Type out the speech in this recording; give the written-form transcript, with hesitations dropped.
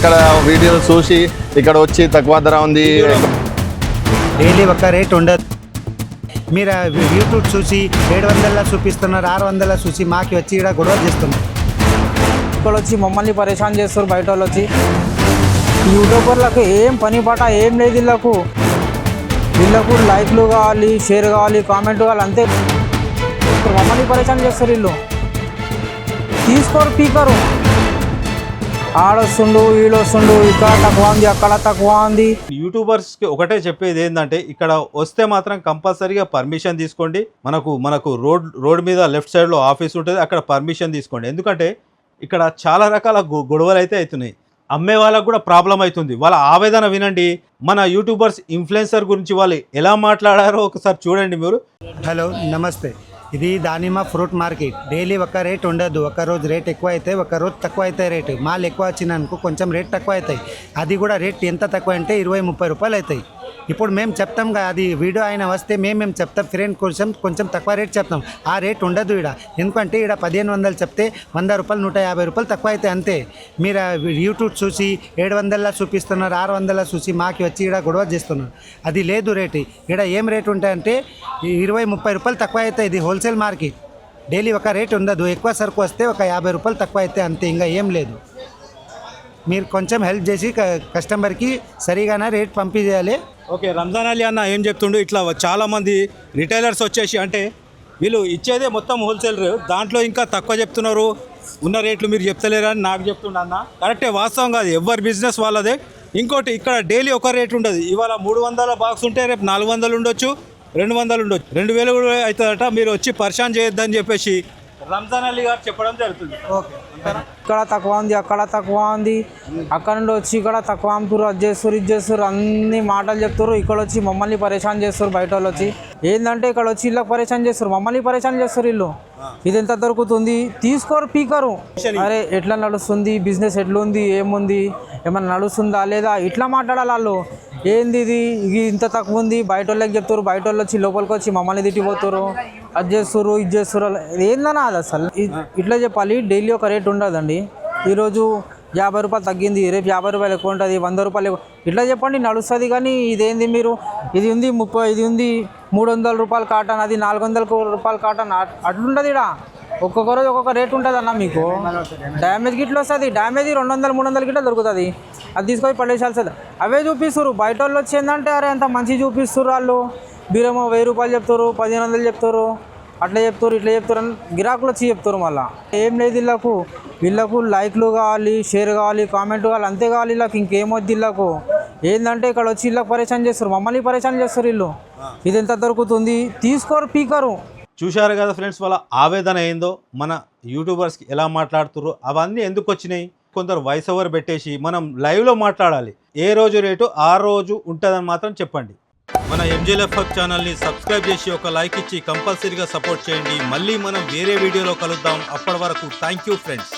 అక్కడ వీడియోలు చూసి ఇక్కడ వచ్చి తక్కువ ధర ఉంది డైలీ ఒక రేట్ ఉండదు. మీరు యూట్యూబ్ చూసి 700లా చూపిస్తున్నారు, 600లా చూసి మాకి వచ్చి ఇక్కడ గొడవ చేస్తున్నారు. ఇక్కడ వచ్చి మమ్మల్ని పరేషాన్ చేస్తారు బయట వాళ్ళు వచ్చి. యూట్యూబర్లకు ఏం పని పాట ఏం లేదు. వీళ్ళకు లైక్లు కావాలి, షేర్ కావాలి, కామెంట్ కావాలి, అంతే. మమ్మల్ని పరేషాన్ చేస్తారు వీళ్ళు. తీసుకోరు, పీకరు. ఆడొస్తుండు, వీడొస్తుండు, ఇక్కడ తక్కువ ఉంది, అక్కడ తక్కువ ఉంది. యూట్యూబర్స్కి ఒకటే చెప్పేది ఏంటంటే ఇక్కడ వస్తే మాత్రం కంపల్సరీగా పర్మిషన్ తీసుకోండి. మనకు రోడ్ మీద లెఫ్ట్ సైడ్లో ఆఫీస్ ఉంటుంది, అక్కడ పర్మిషన్ తీసుకోండి. ఎందుకంటే ఇక్కడ చాలా రకాల గొడవలు అయితే అవుతున్నాయి. అమ్మే వాళ్ళకు కూడా ప్రాబ్లం అవుతుంది. వాళ్ళ ఆవేదన వినండి. మన యూట్యూబర్స్ ఇన్ఫ్లుయెన్సర్ గురించి వాళ్ళు ఎలా మాట్లాడారో ఒకసారి చూడండి మీరు. హలో, నమస్తే. ఇది దానిమ్మ ఫ్రూట్ మార్కెట్. డైలీ ఒక రేట్ ఉండదు. ఒక రోజు రేట్ ఎక్కువ అయితే, ఒక రోజు తక్కువ అవుతాయి రేటు. మాల్ ఎక్కువ వచ్చినందుకు కొంచెం రేట్ తక్కువ అవుతాయి. అది కూడా రేట్ ఎంత తక్కువ అంటే 20-30 రూపాయలు అవుతాయి. ఇప్పుడు మేము చెప్తాం కదా, అది వీడియో ఆయన వస్తే మేము చెప్తాం ఫ్రెండ్ కోసం కొంచెం తక్కువ రేట్ చెప్తాం. ఆ రేట్ ఉండదు ఇక్కడ. ఎందుకంటే ఇక్కడ 1500 చెప్తే 100 రూపాయలు 150 రూపాయలు తక్కువ అయితే అంతే. మీరు యూట్యూబ్ చూసి 700లా చూపిస్తున్నారు, 600లా చూసి మాకి వచ్చి ఇక్కడ గొడవ చేస్తున్నారు. అది లేదు రేటు. ఇక్కడ ఏం రేట్ ఉంటాయంటే 20-30 రూపాయలు తక్కువ అవుతాయి. ఇది హోల్సేల్ మార్కెట్. డైలీ ఒక రేట్ ఉండదు. ఎక్కువ సరుకు వస్తే ఒక 50 రూపాయలు తక్కువ అయితే అంతే, ఇంకా ఏం లేదు. మీరు కొంచెం హెల్ప్ చేసి కస్టమర్కి సరిగానే రేట్ పంపించాలి. ఓకే, రంజాన్ అలీ అన్న ఏం చెప్తుండు, ఇట్లా చాలామంది రిటైలర్స్ వచ్చేసి అంటే వీళ్ళు ఇచ్చేదే మొత్తం హోల్సేల్, దాంట్లో ఇంకా తక్కువ చెప్తున్నారు, ఉన్న రేట్లు మీరు చెప్తలేరు అని నాకు చెప్తుండ అన్న. కరెక్టే, వాస్తవం కాదు. ఎవరి బిజినెస్ వాళ్ళదే. ఇంకోటి, ఇక్కడ డైలీ ఒక రేట్ ఉండదు. ఇవాళ 300 బాక్స్ ఉంటే రేపు 400 ఉండొచ్చు, 200 ఉండొచ్చు, 2000 కూడా అవుతుందట. మీరు వచ్చి పరిశాన్ చేయొద్దని చెప్పేసి రంజాన్ అలీ గారు చెప్పడం జరుగుతుంది. ఓకే, ఇక్కడ తక్కువ ఉంది, అక్కడ తక్కువ ఉంది, అక్కడ నుండి వచ్చి ఇక్కడ తక్కువ అమ్ముతారు, అది చేస్తారు, ఇది చేస్తారు, అన్ని మాటలు చెప్తారు. ఇక్కడ వచ్చి మమ్మల్ని పరేషాన్ చేస్తారు బయట వాళ్ళు వచ్చి. ఏంటంటే ఇక్కడ వచ్చి వీళ్ళకి పరేషాన్ చేస్తారు, మమ్మల్ని పరేషాన్ చేస్తారు వీళ్ళు. ఇది ఎంత దొరుకుతుంది, తీసుకోరు, పీకరు. అరే ఎట్లా నడుస్తుంది బిజినెస్, ఎట్లుంది, ఏముంది, ఏమన్నా నడుస్తుందా లేదా, ఇట్లా మాట్లాడాలి వాళ్ళు. ఏంది ఇది ఇంత తక్కువ ఉంది, బయట వాళ్ళకి చెప్తారు, బయట వాళ్ళు వచ్చి లోపలికి వచ్చి మమ్మల్ని తిట్టిపోతారు, అది చేస్తారు, ఇది చేస్తారు. ఏందన్నా అది అసలు ఇట్లా చెప్పాలి. డైలీ ఒక రేట్ ఉండదండి. ఈరోజు 50 రూపాయలు తగ్గింది, రేపు 50 రూపాయలు ఎక్కువ ఉంటుంది, 100 రూపాయలు ఎక్కువ, ఇట్లా చెప్పండి, నడుస్తుంది. కానీ ఇదేంది మీరు, ఇది ఉంది 30, ఇది ఉంది 300 రూపాయలు కాటన్, అది 400 రూపాయలు కాటన్, అట్లుంటుంది ఇక్కడ. ఒక్కొక్క రోజు ఒక్కొక్క రేట్ ఉంటుంది అన్న. మీకు డ్యామేజ్ గిట్ల వస్తుంది, డ్యామేజ్ 200-300 గిట్ల దొరుకుతుంది. అది తీసుకొని పడేసాల్సింది. అవే చూపిస్తారు బయట వాళ్ళు వచ్చి. ఏంటంటే అరే అంత మంచి చూపిస్తారు వాళ్ళు. బీరమో 1000 రూపాయలు చెప్తారు, 1500 చెప్తారు, అట్లా చెప్తారు, ఇట్లా చెప్తారు అని గిరాకులు వచ్చి చెప్తారు. మళ్ళీ ఏం లేదు వీళ్ళకు లైక్లు కావాలి, షేర్ కావాలి, కామెంట్ కావాలి, అంతే కావాలి. వీళ్ళకి ఇంకేమొద్దు. వీళ్ళకు ఏంటంటే ఇక్కడ వచ్చి వీళ్ళకి పరేషాన్ చేస్తారు, మమ్మల్ని పరేషాన్ చేస్తారు వీళ్ళు. ఇది ఎంత దొరుకుతుంది, తీసుకోరు, పీకరు. చూశారు కదా ఫ్రెండ్స్, వాళ్ళ ఆవేదన ఏందో, మన యూట్యూబర్స్కి ఎలా మాట్లాడుతారు, అవన్నీ ఎందుకు వచ్చినాయి. కొందరు వాయిస్ ఓవర్ పెట్టేసి మనం లైవ్లో మాట్లాడాలి. ఏ రోజు రేటు ఆ రోజు ఉంటుందని మాత్రం చెప్పండి. మన MJLF ఛానల్ని సబ్స్క్రైబ్ చేసి ఒక లైక్ ఇచ్చి కంపల్సరీగా సపోర్ట్ చేయండి. మళ్ళీ మనం వేరే వీడియోలో కలుద్దాం. అప్పటి వరకు థ్యాంక్ యూ ఫ్రెండ్స్.